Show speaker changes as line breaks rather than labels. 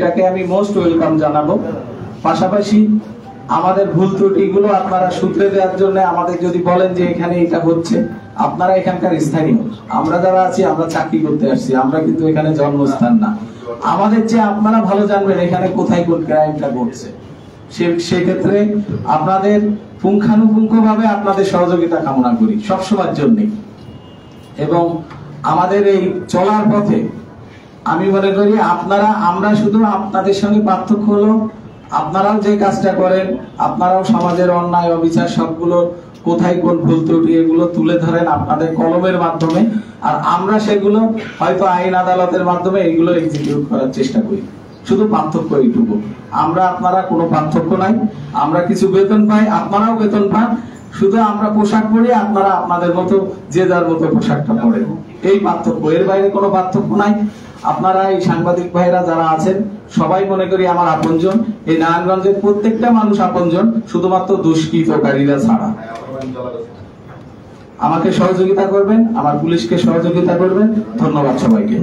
সেটাকে আমি most welcome জানাবো। পাশাপাশি আমাদের ভুল ত্রুটিগুলো আপনারা সূত্রে দেওয়ার জন্য আমাদের যদি বলেন যে এখানে এটা হচ্ছে, আপনারা এখানকার স্থানীয়, আমরা যারা আছি আমরা চাকরি করতে আসছি, আমরা কিন্তু এখানে জন্মস্থান না। আমাদের যে আপনারা ভালো জানবেন এখানে কোথায় কোন ক্রাইমটা ঘটছে, সেক্ষেত্রে আপনাদের পুঙ্খানুপুঙ্খভাবে আপনাদের সহযোগিতা কামনা করি সবসময়ের জন্য। এবং আমাদের এই চলার পথে আমি মনে করি আমরা শুধু আপনাদের সঙ্গে পার্থক্য হলো আপনারাও যে কাজটা করেন, আপনারাও সমাজের অন্যায় অবিচার সবগুলো কোথায় কোন ভুল ত্রুটি এগুলো তুলে ধরেন আপনাদের কলমের মাধ্যমে, আর আমরা সেগুলো হয়তো আইন আদালতের মাধ্যমে এগুলো এক্সিকিউট করার চেষ্টা করি। শুধু পার্থক্য এইটুকু, আপনারা কোনো পার্থক্য নাই। আমরা কিছু বেতন পাই, আপনারাও বেতন পান, শুধু আমরা পোশাক পরি, আপনারা আপনাদের মতো যে যার মতো পোশাকটা পরেন, এই পার্থক্য, এর বাইরে কোনো পার্থক্য নাই। আপনারা এই সাংবাদিক ভাইরা যারা আছেন সবাই মনে করি আমার আপনজন, এই নারায়ণগঞ্জের প্রত্যেকটা মানুষ আপনজন, শুধুমাত্র দুষ্কৃতকারীরা ছাড়া। আমাকে সহযোগিতা করবেন, আমার পুলিশকে সহযোগিতা করবেন। ধন্যবাদ সবাইকে।